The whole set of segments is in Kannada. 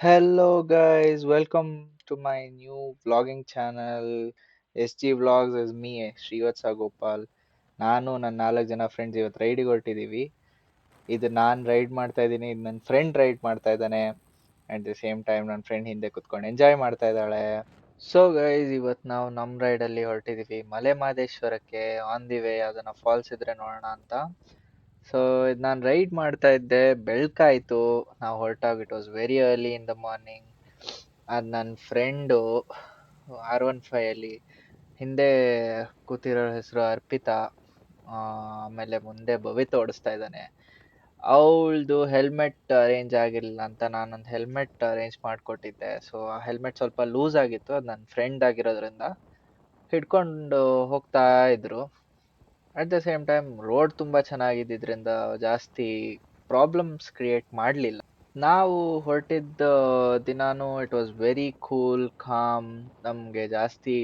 Hello guys, welcome to my new vlogging channel. SG Vlogs is me, Srivatsa Gopal. ನಾನು ನನ್ನ 4 ಜನ ಫ್ರೆಂಡ್ಸ್ ಇವತ್ತು ರೈಡಿಗೆ ಹೊರಟಿದೀವಿ. ಇದು ನಾನು ರೈಡ್ ಮಾಡ್ತಾ ಇದ್ದೀನಿ, ಇದು ನನ್ನ ಫ್ರೆಂಡ್ ರೈಡ್ ಮಾಡ್ತಾ ಇದ್ದಾನೆ. ಅಟ್ ದ ಸೇಮ್ ಟೈಮ್ ನನ್ನ ಫ್ರೆಂಡ್ ಹಿಂದೆ ಕುತ್ಕೊಂಡು ಎಂಜಾಯ್ ಮಾಡ್ತಾ ಇದ್ದಾಳೆ. ಸೊ ಗೈಸ್, ಇವತ್ತು ನಾವು ನಮ್ಮ ರೈಡಲ್ಲಿ ಹೊರಟಿದೀವಿ ಮಲೆ ಮಹದೇಶ್ವರಕ್ಕೆ. ಆನ್ ದಿ ವೇ ಯಾವ್ದನ್ನ ಫಾಲ್ಸ್ ಇದ್ರೆ ನೋಡೋಣ ಅಂತ. ಸೊ ಇದು ನಾನು ರೈಡ್ ಮಾಡ್ತಾ ಇದ್ದೆ, ಬೆಳ್ಕಾಯ್ತು. ನಾವು ಹೊರಟಾಗ it was very early in the morning. ಅದು ನನ್ನ ಫ್ರೆಂಡು R15 ಅಲ್ಲಿ ಹಿಂದೆ ಕೂತಿರೋ ಹೆಸರು ಅರ್ಪಿತಾ. ಆಮೇಲೆ ಮುಂದೆ ಭವಿತ್ ಓಡಿಸ್ತಾ ಇದ್ದಾನೆ. ಅವಳದು ಹೆಲ್ಮೆಟ್ ಅರೇಂಜ್ ಆಗಿರಲಿಲ್ಲ ಅಂತ ನಾನೊಂದು ಹೆಲ್ಮೆಟ್ ಅರೇಂಜ್ ಮಾಡಿಕೊಟ್ಟಿದ್ದೆ. ಸೊ ಆ ಹೆಲ್ಮೆಟ್ ಸ್ವಲ್ಪ ಲೂಸ್ ಆಗಿತ್ತು, ಅದು ನನ್ನ ಫ್ರೆಂಡ್ ಆಗಿರೋದ್ರಿಂದ ಹಿಡ್ಕೊಂಡು ಹೋಗ್ತಾ ಇದ್ರು. At the same time road ತುಂಬಾ ಚೆನ್ನಾಗಿದ್ದಿದ್ರಿಂದ ಜಾಸ್ತಿ ಪ್ರಾಬ್ಲಮ್ಸ್ ಕ್ರಿಯೇಟ್ ಮಾಡಲಿಲ್ಲ. ನಾವು ಹೊರಟಿದ್ದ ದಿನಾನು it was very cool com. ನಮಗೆ ಜಾಸ್ತಿ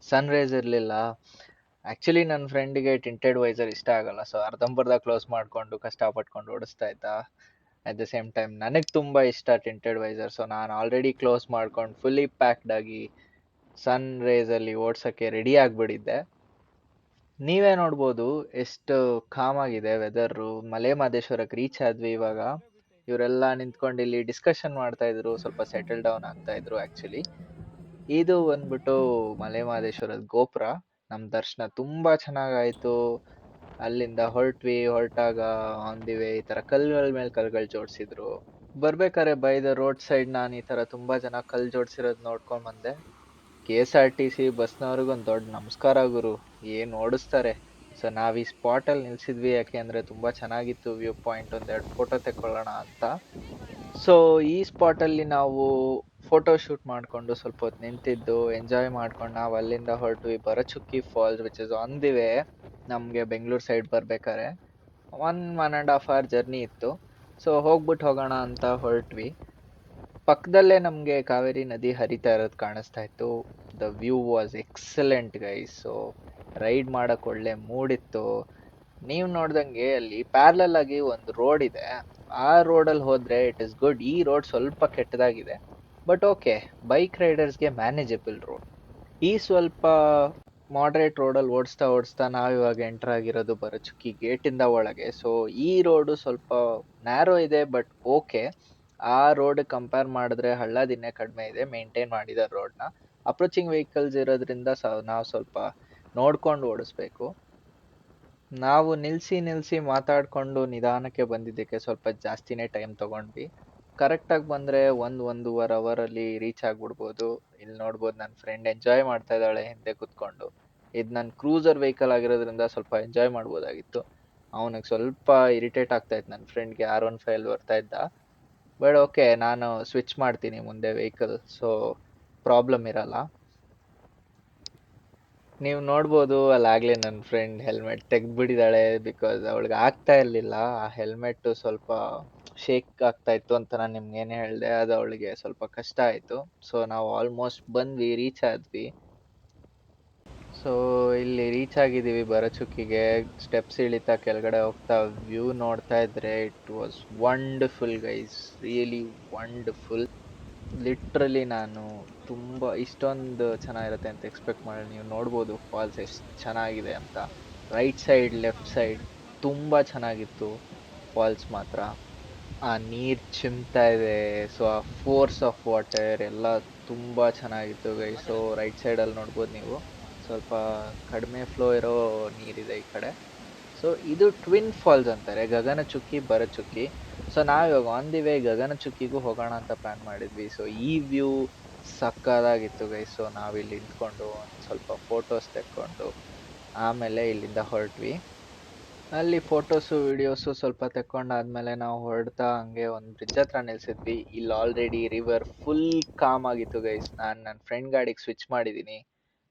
ಸನ್ ರೇಸ್ ಇರಲಿಲ್ಲ. ಆ್ಯಕ್ಚುಲಿ ನನ್ನ ಫ್ರೆಂಡಿಗೆ ಟಿಂಟೆಡ್ ವೈಸರ್ ಇಷ್ಟ ಆಗಲ್ಲ, ಸೊ ಅರ್ಧಂಬರ್ಧ ಕ್ಲೋಸ್ ಮಾಡಿಕೊಂಡು ಕಷ್ಟಪಟ್ಕೊಂಡು ಓಡಿಸ್ತಾ ಇದ್ದ. ಅಟ್ ದ ಸೇಮ್ ಟೈಮ್ ನನಗೆ ತುಂಬ ಇಷ್ಟ ಟಿಂಟೆಡ್ ವೈಸರ್, ಸೊ ನಾನು ಆಲ್ರೆಡಿ ಕ್ಲೋಸ್ ಮಾಡ್ಕೊಂಡು ಫುಲ್ಲಿ ಪ್ಯಾಕ್ಡ್ ಆಗಿ ಸನ್ ರೇಸಲ್ಲಿ ಓಡ್ಸೋಕ್ಕೆ ರೆಡಿ ಆಗಿಬಿಟ್ಟಿದ್ದೆ. ನೀವೇ ನೋಡ್ಬೋದು ಎಷ್ಟು ಕಾಮ್ ಆಗಿದೆ ವೆದರು. ಮಲೆ ಮಹದೇಶ್ವರಕ್ಕೆ ರೀಚ್ ಆದ್ವಿ ಇವಾಗ. ಇವರೆಲ್ಲ ನಿಂತ್ಕೊಂಡು ಇಲ್ಲಿ ಡಿಸ್ಕಷನ್ ಮಾಡ್ತಾ ಇದ್ರು, ಸ್ವಲ್ಪ ಸೆಟಲ್ ಡೌನ್ ಆಗ್ತಾ ಇದ್ರು. ಆಕ್ಚುಲಿ ಇದು ಬಂದ್ಬಿಟ್ಟು ಮಲೆ ಮಹದೇಶ್ವರದ ಗೋಪುರ. ನಮ್ ದರ್ಶನ ತುಂಬಾ ಚೆನ್ನಾಗಾಯ್ತು. ಅಲ್ಲಿಂದ ಹೊರಟಾಗ ಆನ್ ದಿ ವೇ ಈ ತರ ಕಲ್ಗಳ ಮೇಲೆ ಕಲ್ಗಳು ಜೋಡಿಸಿದ್ರು. ಬರ್ಬೇಕಾರೆ ಬೈ ದ ರೋಡ್ ಸೈಡ್ ನಾನು ಈ ತರ ತುಂಬಾ ಜನ ಕಲ್ ಜೋಡಿಸಿರೋದ್ ನೋಡ್ಕೊಂಡ್ ಬಂದೆ. KSRTC ಬಸ್ನವ್ರಿಗೊಂದು ದೊಡ್ಡ ನಮಸ್ಕಾರ ಗುರು, ಏನ್ ಓಡಿಸ್ತಾರೆ. ಸೊ ನಾವ್ ಈ ಸ್ಪಾಟ್ ಅಲ್ಲಿ ನಿಲ್ಸಿದ್ವಿ ಯಾಕೆ ಅಂದ್ರೆ ತುಂಬಾ ಚೆನ್ನಾಗಿತ್ತು ವ್ಯೂ ಪಾಯಿಂಟ್, ಒಂದೆರಡು ಫೋಟೋ ತೆಕ್ಕೊಳ್ಳೋಣ ಅಂತ. ಸೊ ಈ ಸ್ಪಾಟ್ ಅಲ್ಲಿ ನಾವು ಫೋಟೋ ಶೂಟ್ ಮಾಡ್ಕೊಂಡು ಸ್ವಲ್ಪ ಹೊತ್ತು ನಿಂತಿದ್ದು ಎಂಜಾಯ್ ಮಾಡ್ಕೊಂಡು ನಾವು ಅಲ್ಲಿಂದ ಹೊರಟ್ವಿ Bharachukki falls, which is on the way. ನಮ್ಗೆ ಬೆಂಗಳೂರು ಸೈಡ್ ಬರ್ಬೇಕಾರೆ 1.5 hour ಜರ್ನಿ ಇತ್ತು. ಸೊ ಹೋಗೋಣ ಅಂತ ಹೊರಟ್ವಿ. ಪಕ್ಕದಲ್ಲೇ ನಮ್ಗೆ ಕಾವೇರಿ ನದಿ ಹರಿತಾ ಇರೋದು ಕಾಣಿಸ್ತಾ ಇತ್ತು. The view was excellent guys. So ride ಮಾಡಕ್ ಒಳ್ಳೆ ಮೂಡ್ ಇತ್ತು. ನೀವು ನೋಡ್ದಂಗೆ ಅಲ್ಲಿ ಪ್ಯಾರಲಲ್ ಆಗಿ ಒಂದು ರೋಡ್ ಇದೆ, ಆ ರೋಡಲ್ಲಿ ಹೋದ್ರೆ ಇಟ್ ಇಸ್ ಗುಡ್. ಈ ರೋಡ್ ಸ್ವಲ್ಪ ಕೆಟ್ಟದಾಗಿದೆ, ಬಟ್ ಓಕೆ, ಬೈಕ್ ರೈಡರ್ಸ್ಗೆ ಮ್ಯಾನೇಜಬಲ್ ರೋಡ್. ಈ ಸ್ವಲ್ಪ ಮಾಡ್ರೇಟ್ ರೋಡಲ್ಲಿ ಓಡಿಸ್ತಾ ನಾವಿವಾಗ ಎಂಟರ್ ಆಗಿರೋದು ಭರಚುಕ್ಕಿ ಗೇಟಿಂದ ಒಳಗೆ. ಸೊ ಈ ರೋಡು ಸ್ವಲ್ಪ ನ್ಯಾರೋ ಇದೆ, ಬಟ್ ಓಕೆ. ಆ ರೋಡ್ ಕಂಪೇರ್ ಮಾಡಿದ್ರೆ ಹಳ್ಳ ದಿನ್ನೆ ಕಡಿಮೆ ಇದೆ, ಮೇಂಟೈನ್ ಮಾಡಿದ್ದಾರೆ ರೋಡ್ನ. ಅಪ್ರೋಚಿಂಗ್ ವೆಹಿಕಲ್ಸ್ ಇರೋದ್ರಿಂದ ನಾವು ಸ್ವಲ್ಪ ನೋಡ್ಕೊಂಡು ಓಡಿಸ್ಬೇಕು. ನಾವು ನಿಲ್ಸಿ ಮಾತಾಡ್ಕೊಂಡು ನಿಧಾನಕ್ಕೆ ಬಂದಿದ್ದಕ್ಕೆ ಸ್ವಲ್ಪ ಜಾಸ್ತಿನೇ ಟೈಮ್ ತಗೊಂಡ್ವಿ. ಕರೆಕ್ಟಾಗಿ ಬಂದರೆ ಒಂದೂವರೆ ಅವರಲ್ಲಿ ರೀಚ್ ಆಗ್ಬಿಡ್ಬೋದು. ಇಲ್ಲಿ ನೋಡ್ಬೋದು ನನ್ನ ಫ್ರೆಂಡ್ ಎಂಜಾಯ್ ಮಾಡ್ತಾ ಇದ್ದಾಳೆ ಹಿಂದೆ ಕುತ್ಕೊಂಡು. ಇದು ನನ್ನ ಕ್ರೂಸರ್ ವೆಹಿಕಲ್ ಆಗಿರೋದ್ರಿಂದ ಸ್ವಲ್ಪ ಎಂಜಾಯ್ ಮಾಡ್ಬೋದಾಗಿತ್ತು. ಅವನಿಗೆ ಸ್ವಲ್ಪ ಇರಿಟೇಟ್ ಆಗ್ತಾ ಇತ್ತು, ನನ್ನ ಫ್ರೆಂಡ್ಗೆ R15 ಬರ್ತಾ ಇದ್ದ. ಬಟ್ ಓಕೆ, ನಾನು ಸ್ವಿಚ್ ಮಾಡ್ತೀನಿ ಮುಂದೆ ವೆಹಿಕಲ್, ಸೊ ಪ್ರಾಬ್ಲಮ್ ಇರಲ್ಲ. ನೀವು ನೋಡ್ಬೋದು ಅಲ್ಲಾಗ್ಲೇ ನನ್ನ ಫ್ರೆಂಡ್ ಹೆಲ್ಮೆಟ್ ತೆಗ್ದ್ಬಿಟ್ಟಿದ್ದಾಳೆ, ಬಿಕಾಸ್ ಅವಳಿಗೆ ಆಗ್ತಾ ಇರಲಿಲ್ಲ. ಆ ಹೆಲ್ಮೆಟ್ ಸ್ವಲ್ಪ ಶೇಕ್ ಆಗ್ತಾ ಇತ್ತು ಅಂತ ನಾನು ನಿಮ್ಗೆ ಏನು ಹೇಳಿದೆ, ಅದು ಅವಳಿಗೆ ಸ್ವಲ್ಪ ಕಷ್ಟ ಆಯಿತು. ಸೊ ನಾವು ಆಲ್ಮೋಸ್ಟ್ ಬಂದ್ವಿ, ರೀಚ್ ಆದ್ವಿ. ಸೊ ಇಲ್ಲಿ ರೀಚ್ ಆಗಿದ್ದೀವಿ ಭರಚುಕ್ಕಿಗೆ. ಸ್ಟೆಪ್ಸ್ ಇಳಿತಾ ಕೆಳಗಡೆ ಹೋಗ್ತಾ ವ್ಯೂ ನೋಡ್ತಾ ಇದ್ರೆ it was wonderful guys, really wonderful. Literally ನಾನು ತುಂಬ ಇಷ್ಟೊಂದು ಚೆನ್ನಾಗಿರುತ್ತೆ ಅಂತ ಎಕ್ಸ್ಪೆಕ್ಟ್ ಮಾಡಿ. ನೀವು ನೋಡ್ಬೋದು ಫಾಲ್ಸ್ ಎಷ್ಟು ಚೆನ್ನಾಗಿದೆ ಅಂತ. ರೈಟ್ ಸೈಡ್ ಲೆಫ್ಟ್ ಸೈಡ್ ತುಂಬ ಚೆನ್ನಾಗಿತ್ತು ಫಾಲ್ಸ್ ಮಾತ್ರ. ಆ ನೀರು ಚಿಮ್ತಾ ಇದೆ, ಸೊ ಆ ಫೋರ್ಸ್ ಆಫ್ ವಾಟರ್ ಎಲ್ಲ ತುಂಬ ಚೆನ್ನಾಗಿತ್ತು ಗೈ. ಸೊ ರೈಟ್ ಸೈಡಲ್ಲಿ ನೋಡ್ಬೋದು ನೀವು, ಸ್ವಲ್ಪ ಕಡಿಮೆ ಫ್ಲೋ ಇರೋ ನೀರಿದೆ ಈ ಕಡೆ. ಸೊ ಇದು ಟ್ವಿನ್ ಫಾಲ್ಸ್ ಅಂತಾರೆ, ಗಗನಚುಕ್ಕಿ ಭರಚುಕ್ಕಿ. ಸೊ ನಾವಿವಾಗ ಆನ್ ದಿ ವೇ ಗಗನಚುಕ್ಕಿಗೂ ಹೋಗೋಣ ಅಂತ ಪ್ಲಾನ್ ಮಾಡಿದ್ವಿ. ಸೊ ಈ ವ್ಯೂ ಸಕ್ಕದಾಗಿತ್ತು ಗೈ. ಸೊ ನಾವಿಲ್ಲಿ ನಿಂತ್ಕೊಂಡು ಒಂದು ಸ್ವಲ್ಪ ಫೋಟೋಸ್ ತೆಕ್ಕೊಂಡು ಆಮೇಲೆ ಇಲ್ಲಿಂದ ಹೊರಟ್ವಿ. ಅಲ್ಲಿ ಫೋಟೋಸು ವಿಡಿಯೋಸು ಸ್ವಲ್ಪ ತೆಕ್ಕೊಂಡಾದ್ಮೇಲೆ ನಾವು ಹೊರಡ್ತಾ ಹಂಗೆ ಒಂದು ಬ್ರಿಡ್ಜ್ ಹತ್ರ ನಿಲ್ಸಿದ್ವಿ. ಇಲ್ಲಿ ಆಲ್ರೆಡಿ ರಿವರ್ ಫುಲ್ ಕಾಮ್ ಆಗಿತ್ತು ಗೈಸ್. ನಾನು ನನ್ನ ಫ್ರೆಂಡ್ ಗಾಡಿಗೆ ಸ್ವಿಚ್ ಮಾಡಿದ್ದೀನಿ,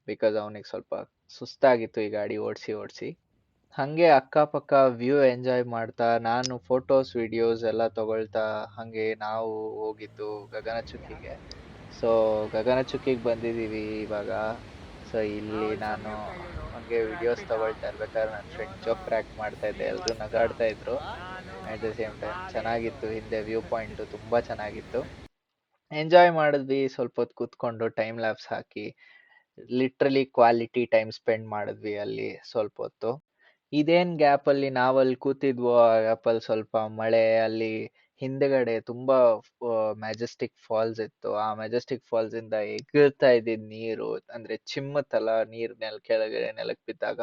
ಬಿಕಾಸ್ ಅವನಿಗೆ ಸ್ವಲ್ಪ ಸುಸ್ತಾಗಿತ್ತು ಈ ಗಾಡಿ ಓಡಿಸಿ. ಹಾಗೆ ಅಕ್ಕಪಕ್ಕ ವ್ಯೂ ಎಂಜಾಯ್ ಮಾಡ್ತಾ ನಾನು ಫೋಟೋಸ್ ವಿಡಿಯೋಸ್ ಎಲ್ಲ ತಗೊಳ್ತಾ ಹಾಗೆ ನಾವು ಹೋಗಿದ್ದು ಗಗನಚುಕ್ಕಿಗೆ. ಸೊ ಗಗನಚುಕ್ಕಿಗೆ ಬಂದಿದ್ದೀವಿ ಇವಾಗ. ಸೊ ಇಲ್ಲಿ ನಾನು ಹಂಗೆ ವಿಡಿಯೋಸ್ ತಗೊಳ್ತಾ ಇರ್ಬೇಕಾದ್ರೆ ನನ್ನ ಫ್ರೆಂಡ್ ಜೋಕ್ ಕ್ರ್ಯಾಕ್ ಮಾಡ್ತಾ ಇದ್ದೆ, ಎಲ್ಲರೂ ನಗಾಡ್ತಾ ಇದ್ರು. ಅಟ್ ದ ಸೇಮ್ ಟೈಮ್ ಚೆನ್ನಾಗಿತ್ತು, ಹಿಂದೆ ವ್ಯೂ ಪಾಯಿಂಟು ತುಂಬ ಚೆನ್ನಾಗಿತ್ತು. ಎಂಜಾಯ್ ಮಾಡಿದ್ವಿ ಸ್ವಲ್ಪ ಹೊತ್ತು ಕೂತ್ಕೊಂಡು ಟೈಮ್ ಲ್ಯಾಬ್ಸ್ ಹಾಕಿ. ಲಿಟ್ರಲಿ ಕ್ವಾಲಿಟಿ ಟೈಮ್ ಸ್ಪೆಂಡ್ ಮಾಡಿದ್ವಿ ಅಲ್ಲಿ ಸ್ವಲ್ಪ ಹೊತ್ತು. ಇದೇನ್ ಗ್ಯಾಪ್ ಅಲ್ಲಿ ನಾವಲ್ಲಿ ಕೂತಿದ್ವೋ ಆ ಗ್ಯಾಪ್ ಅಲ್ಲಿ ಸ್ವಲ್ಪ ಮಳೆ ಅಲ್ಲಿ ಹಿಂದೆಗಡೆ ತುಂಬಾ ಮ್ಯಾಜೆಸ್ಟಿಕ್ ಫಾಲ್ಸ್ ಇತ್ತು. ಆ ಮ್ಯಾಜೆಸ್ಟಿಕ್ ಫಾಲ್ಸ್ ಇಂದ ಎಗರ್ತಾ ಇದ್ದಿದ್ ನೀರು ಅಂದ್ರೆ ಚಿಮ್ಮತ್ತಲ್ಲ ನೀರ್ ಕೆಳಗಡೆ ನೆಲಕ್ ಬಿದ್ದಾಗ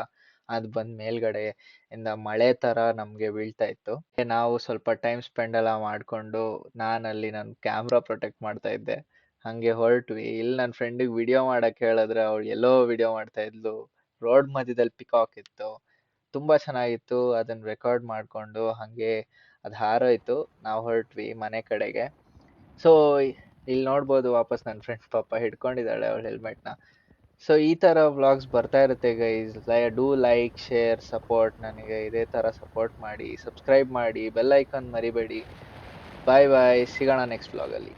ಅದ್ ಬಂದ್ ಮೇಲ್ಗಡೆ ಇಂದ ಮಳೆ ತರ ನಮ್ಗೆ ಬೀಳ್ತಾ ಇತ್ತು. ನಾವು ಸ್ವಲ್ಪ ಟೈಮ್ ಸ್ಪೆಂಡ್ ಎಲ್ಲ ಮಾಡ್ಕೊಂಡು ನಾನಲ್ಲಿ ನನ್ ಕ್ಯಾಮ್ರಾ ಪ್ರೊಟೆಕ್ಟ್ ಮಾಡ್ತಾ ಇದ್ದೆ. ಹಂಗೆ ಹೊರಟ್ವಿ. ಇಲ್ಲಿ ನನ್ನ ಫ್ರೆಂಡಿಗೆ ವಿಡಿಯೋ ಮಾಡಕ್ ಹೇಳಿದ್ರೆ ಅವಳು ಎಲ್ಲೋ ವಿಡಿಯೋ ಮಾಡ್ತಾ ಇದ್ಲು. ರೋಡ್ ಮಧ್ಯದಲ್ಲಿ ಪಿಕಾಕ್ ಇತ್ತು. ತುಂಬಾ ಚೆನ್ನಾಗಿತ್ತು. ಅದನ್ನ ರೆಕಾರ್ಡ್ ಮಾಡ್ಕೊಂಡು ಹಂಗೆ ಅದ್ ಹಾರೋಯ್ತು. ನಾವು ಹೊರಟ್ವಿ ಮನೆ ಕಡೆಗೆ. ಸೊ ಇಲ್ಲಿ ನೋಡ್ಬೋದು ವಾಪಸ್ ನನ್ನ ಫ್ರೆಂಡ್ ಪಾಪ ಹಿಡ್ಕೊಂಡಿದ್ದಾಳೆ ಅವಳ ಹೆಲ್ಮೆಟ್ನ. ಸೊ ಈ ತರ ವ್ಲಾಗ್ಸ್ ಬರ್ತಾ ಇರುತ್ತೆ guys. Do like share support. ನನಗೆ ಇದೇ ತರ ಸಪೋರ್ಟ್ ಮಾಡಿ, ಸಬ್ಸ್ಕ್ರೈಬ್ ಮಾಡಿ, ಬೆಲ್ ಐಕಾನ್ ಮರಿಬೇಡಿ. ಬಾಯ್ ಬಾಯ್, ಸಿಗೋಣ ನೆಕ್ಸ್ಟ್ ವ್ಲಾಗಲ್ಲಿ.